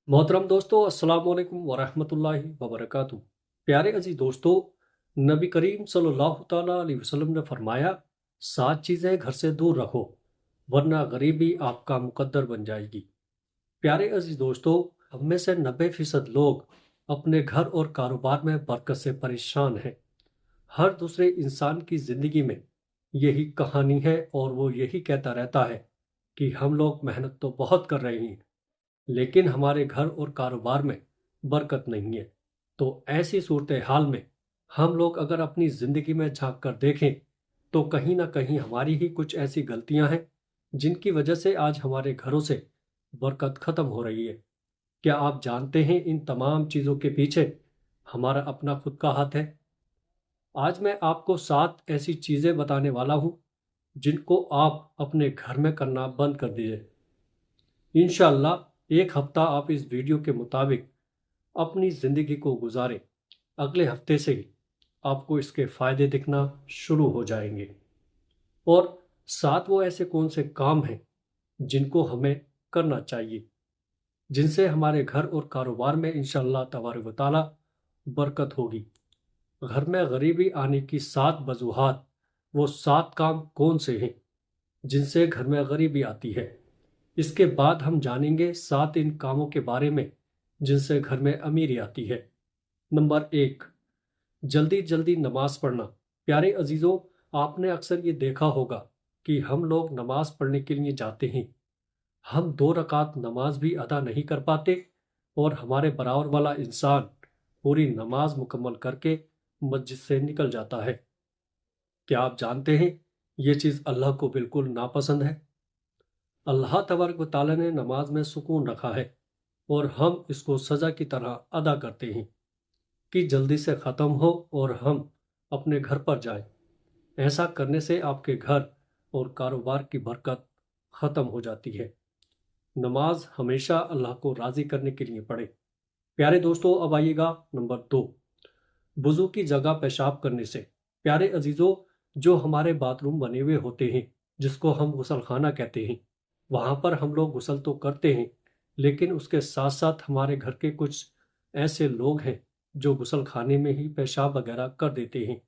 मोहतरम दोस्तों, अस्सलाम वालेकुम वरहमतुल्लाहि वबरकातुहू। प्यारे अजीज दोस्तों, नबी करीम सल्लल्लाहु ताला अलैहि वसल्लम ने फरमाया, 7 चीज़ें घर से दूर रखो वरना गरीबी आपका मुकद्दर बन जाएगी। प्यारे अजीज दोस्तों, हम में से 90% लोग अपने घर और कारोबार में बरकत से परेशान हैं। हर दूसरे इंसान की ज़िंदगी में यही कहानी है और वो यही कहता रहता है कि हम लोग मेहनत तो बहुत कर रहे हैं लेकिन हमारे घर और कारोबार में बरकत नहीं है। तो ऐसी सूरत हाल में हम लोग अगर अपनी ज़िंदगी में झांक कर देखें तो कहीं ना कहीं हमारी ही कुछ ऐसी गलतियां हैं जिनकी वजह से आज हमारे घरों से बरकत ख़त्म हो रही है। क्या आप जानते हैं इन तमाम चीज़ों के पीछे हमारा अपना खुद का हाथ है? आज मैं आपको 7 ऐसी चीज़ें बताने वाला हूँ जिनको आप अपने घर में करना बंद कर दीजिए। इंशाअल्लाह 1 हफ्ता आप इस वीडियो के मुताबिक अपनी ज़िंदगी को गुजारें, अगले हफ्ते से ही आपको इसके फ़ायदे दिखना शुरू हो जाएंगे। और 7 वो ऐसे कौन से काम हैं जिनको हमें करना चाहिए, जिनसे हमारे घर और कारोबार में इंशाअल्लाह तबारक व तआला बरकत होगी। घर में गरीबी आने की 7 वजूहात, वो 7 काम कौन से हैं जिनसे घर में गरीबी आती है। इसके बाद हम जानेंगे 7 इन कामों के बारे में जिनसे घर में अमीरी आती है। नंबर 1, जल्दी जल्दी नमाज पढ़ना। प्यारे अजीज़ों, आपने अक्सर ये देखा होगा कि हम लोग नमाज पढ़ने के लिए जाते हैं, हम 2 रकात नमाज भी अदा नहीं कर पाते और हमारे बराबर वाला इंसान पूरी नमाज मुकम्मल करके मस्जिद से निकल जाता है। क्या आप जानते हैं ये चीज़ अल्लाह को बिल्कुल नापसंद है। अल्लाह तबारक व तआला ने नमाज में सुकून रखा है और हम इसको सज़ा की तरह अदा करते हैं कि जल्दी से ख़त्म हो और हम अपने घर पर जाएं। ऐसा करने से आपके घर और कारोबार की बरकत ख़त्म हो जाती है। नमाज हमेशा अल्लाह को राज़ी करने के लिए पढ़े। प्यारे दोस्तों, अब आइएगा नंबर 2, वज़ू की जगह पेशाब करने से। प्यारे अजीज़ों, जो हमारे बाथरूम बने हुए होते हैं जिसको हम गुसलखाना कहते हैं, वहाँ पर हम लोग गुसल तो करते हैं लेकिन उसके साथ साथ हमारे घर के कुछ ऐसे लोग हैं जो गुसल खाने में ही पेशाब वगैरह कर देते हैं,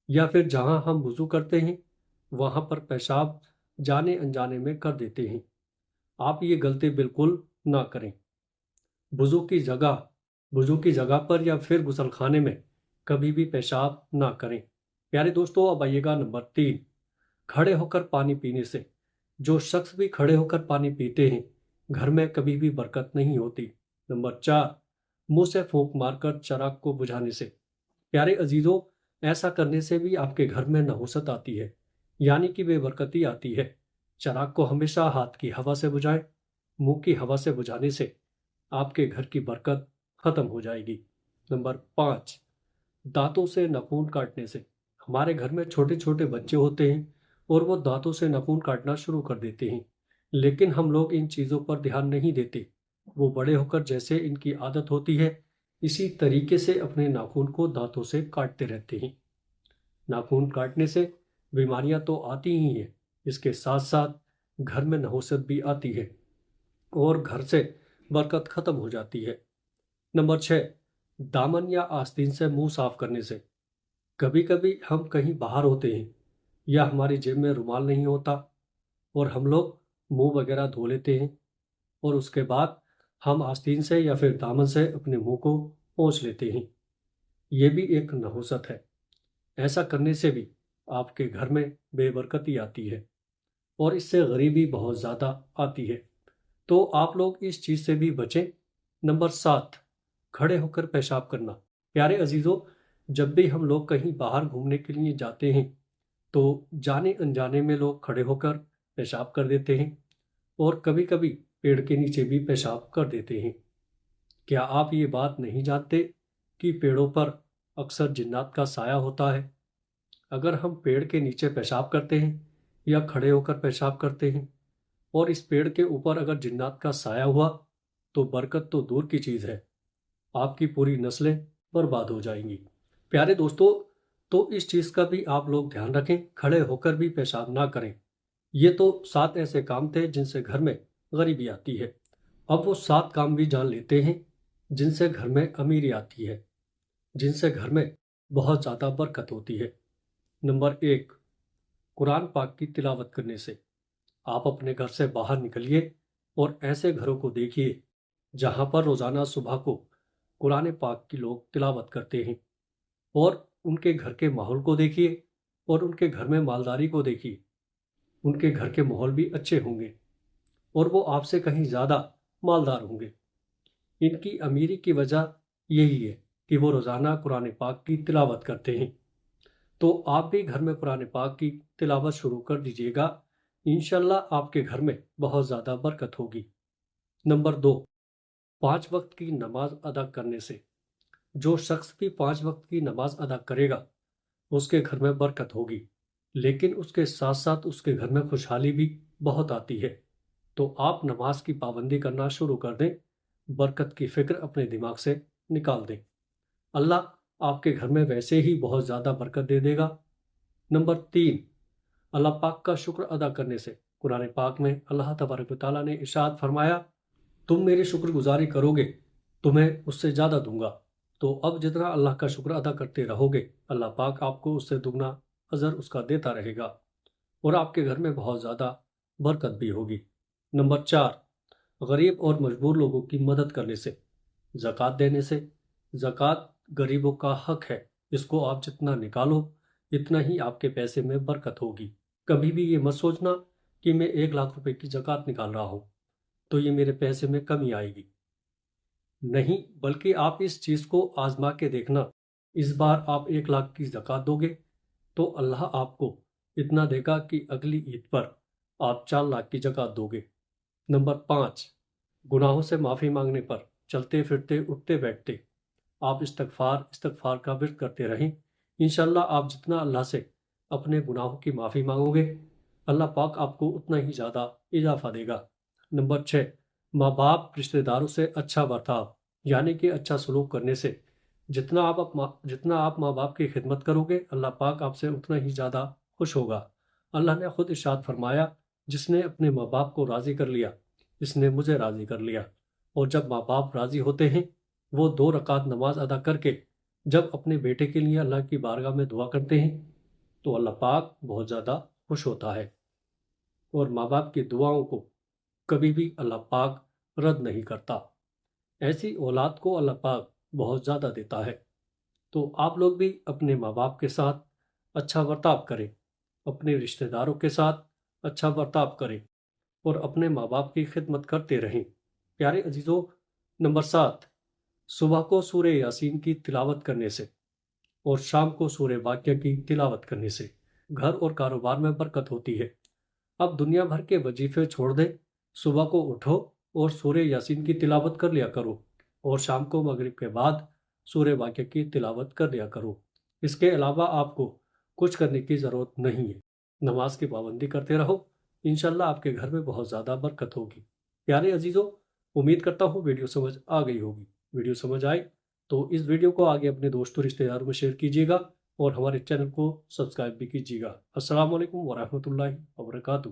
या फिर जहाँ हम वज़ू करते हैं वहाँ पर पेशाब जाने अनजाने में कर देते हैं। आप ये गलती बिल्कुल ना करें। वज़ू की जगह वज़ू की जगह पर या फिर गुसलखाने में कभी भी पेशाब ना करें। प्यारे दोस्तों, अब आइएगा नंबर 3, खड़े होकर पानी पीने से। जो शख्स भी खड़े होकर पानी पीते हैं घर में कभी भी बरकत नहीं होती। नंबर 4, मुंह से फूंक मारकर चिराग को बुझाने से। प्यारे अजीजों, ऐसा करने से भी आपके घर में नहुसत आती है, यानी कि बेबरकती आती है। चिराग को हमेशा हाथ की हवा से बुझाएं। मुंह की हवा से बुझाने से आपके घर की बरकत खत्म हो जाएगी। नंबर 5, दांतों से नाखून काटने से। हमारे घर में छोटे छोटे बच्चे होते हैं और वो दांतों से नाखून काटना शुरू कर देते हैं, लेकिन हम लोग इन चीज़ों पर ध्यान नहीं देते। वो बड़े होकर जैसे इनकी आदत होती है इसी तरीके से अपने नाखून को दांतों से काटते रहते हैं। नाखून काटने से बीमारियां तो आती ही हैं, इसके साथ साथ घर में नहुसत भी आती है और घर से बरकत खत्म हो जाती है। नंबर 6, दामन या आस्तीन से मुंह साफ करने से। कभी कभी हम कहीं बाहर होते हैं या हमारी जेब में रुमाल नहीं होता और हम लोग मुंह वगैरह धो लेते हैं और उसके बाद हम आस्तीन से या फिर दामन से अपने मुंह को पोंछ लेते हैं। ये भी एक नहुसत है। ऐसा करने से भी आपके घर में बेबरकती आती है और इससे गरीबी बहुत ज़्यादा आती है। तो आप लोग इस चीज़ से भी बचें। नंबर 7, खड़े होकर पेशाब करना। प्यारे अजीज़ों, जब भी हम लोग कहीं बाहर घूमने के लिए जाते हैं तो जाने अनजाने में लोग खड़े होकर पेशाब कर देते हैं और कभी कभी पेड़ के नीचे भी पेशाब कर देते हैं। क्या आप ये बात नहीं जानते कि पेड़ों पर अक्सर जिन्नात का साया होता है? अगर हम पेड़ के नीचे पेशाब करते हैं या खड़े होकर पेशाब करते हैं और इस पेड़ के ऊपर अगर जिन्नात का साया हुआ तो बरकत तो दूर की चीज़ है, आपकी पूरी नस्लें बर्बाद हो जाएंगी। प्यारे दोस्तों, तो इस चीज़ का भी आप लोग ध्यान रखें, खड़े होकर भी पेशाब ना करें। ये तो 7 ऐसे काम थे जिनसे घर में गरीबी आती है। اب وہ 7 کام بھی جان لیتے ہیں جن سے گھر میں امیری آتی ہے، جن سے گھر میں بہت زیادہ برکت ہوتی ہے۔ نمبر 1، قرآن پاک کی تلاوت کرنے سے۔ آپ اپنے گھر سے باہر نکلیے اور ایسے گھروں کو دیکھیے جہاں پر روزانہ صبح کو قرآن پاک کی لوگ تلاوت کرتے ہیں، اور ان کے گھر کے ماحول کو دیکھیے اور ان کے گھر میں مالداری کو دیکھیے۔ ان کے گھر کے ماحول بھی اچھے ہوں گے اور وہ آپ سے کہیں زیادہ مالدار ہوں گے۔ ان کی امیری کی وجہ یہی ہے کہ وہ روزانہ قرآن پاک کی تلاوت کرتے ہیں۔ تو آپ بھی گھر میں قرآن پاک کی تلاوت شروع کر دیجیے گا، انشاءاللہ آپ کے گھر میں بہت زیادہ برکت ہوگی۔ نمبر 2، 5 وقت کی نماز ادا کرنے سے۔ جو شخص بھی 5 وقت کی نماز ادا کرے گا اس کے گھر میں برکت ہوگی، لیکن اس کے ساتھ ساتھ اس کے گھر میں خوشحالی بھی بہت آتی ہے۔ تو آپ نماز کی پابندی کرنا شروع کر دیں، برکت کی فکر اپنے دماغ سے نکال دیں، اللہ آپ کے گھر میں ویسے ہی بہت زیادہ برکت دے دے گا۔ نمبر 3، اللہ پاک کا شکر ادا کرنے سے۔ قرآن پاک میں اللہ تبارک و تعالیٰ نے ارشاد فرمایا، تم میری شکر گزاری کرو گے تمہیں اس سے زیادہ دوں گا۔ تو اب جتنا اللہ کا شکر ادا کرتے رہو گے، اللہ پاک آپ کو اس سے دگنا اجر اس کا دیتا رہے گا، اور آپ کے گھر میں بہت زیادہ برکت بھی ہوگی۔ نمبر 4، غریب اور مجبور لوگوں کی مدد کرنے سے۔ زکوٰۃ دینے سے۔ زکوٰۃ غریبوں کا حق ہے، اس کو آپ جتنا نکالو اتنا ہی آپ کے پیسے میں برکت ہوگی۔ کبھی بھی یہ مت سوچنا کہ میں 1 لاکھ روپے کی زکوٰۃ نکال رہا ہوں تو یہ میرے پیسے میں کمی آئے گی، نہیں، بلکہ آپ اس چیز کو آزما کے دیکھنا۔ اس بار آپ 1 لاکھ کی زکوٰۃ دو گے تو اللہ آپ کو اتنا دے گا کہ اگلی عید پر آپ 4 لاکھ کی زکوٰۃ دو گے۔ نمبر 5، گناہوں سے معافی مانگنے پر۔ چلتے پھرتے اٹھتے بیٹھتے آپ استغفار کا ورد کرتے رہیں، انشاءاللہ آپ جتنا اللہ سے اپنے گناہوں کی معافی مانگو گے، اللہ پاک آپ کو اتنا ہی زیادہ اضافہ دے گا۔ نمبر 6، ماں باپ رشتہ داروں سے اچھا برتاؤ، یعنی کہ اچھا سلوک کرنے سے۔ جتنا آپ ماں باپ کی خدمت کرو گے، اللہ پاک آپ سے اتنا ہی زیادہ خوش ہوگا۔ اللہ نے خود ارشاد فرمایا، جس نے اپنے ماں باپ کو راضی کر لیا اس نے مجھے راضی کر لیا۔ اور جب ماں باپ راضی ہوتے ہیں، وہ 2 رکعت نماز ادا کر کے جب اپنے بیٹے کے لیے اللہ کی بارگاہ میں دعا کرتے ہیں تو اللہ پاک بہت زیادہ خوش ہوتا ہے، اور ماں باپ کی دعاؤں کو کبھی بھی اللہ پاک رد نہیں کرتا۔ ایسی اولاد کو اللہ پاک بہت زیادہ دیتا ہے۔ تو آپ لوگ بھی اپنے ماں باپ کے ساتھ اچھا برتاؤ کریں، اپنے رشتہ داروں کے ساتھ اچھا برتاؤ کریں، اور اپنے ماں باپ کی خدمت کرتے رہیں۔ پیارے عزیزو، نمبر 7، صبح کو سورہ یاسین کی تلاوت کرنے سے اور شام کو سورہ واقعہ کی تلاوت کرنے سے گھر اور کاروبار میں برکت ہوتی ہے۔ اب دنیا بھر کے وظیفے چھوڑ دیں، صبح کو اٹھو اور سورہ یاسین کی تلاوت کر لیا کرو، اور شام کو مغرب کے بعد سورہ واقعہ کی تلاوت کر لیا کرو۔ اس کے علاوہ آپ کو کچھ کرنے کی ضرورت نہیں ہے۔ نماز کی پابندی کرتے رہو، انشاءاللہ آپ کے گھر میں بہت زیادہ برکت ہوگی۔ پیارے عزیزو، امید کرتا ہوں ویڈیو سمجھ آ گئی ہوگی۔ ویڈیو سمجھ آئی تو اس ویڈیو کو آگے اپنے دوستوں رشتہ داروں میں شیئر کیجیے گا، اور ہمارے چینل کو سبسکرائب بھی کیجیے گا۔ السلام علیکم ورحمۃ اللہ وبرکاتہ۔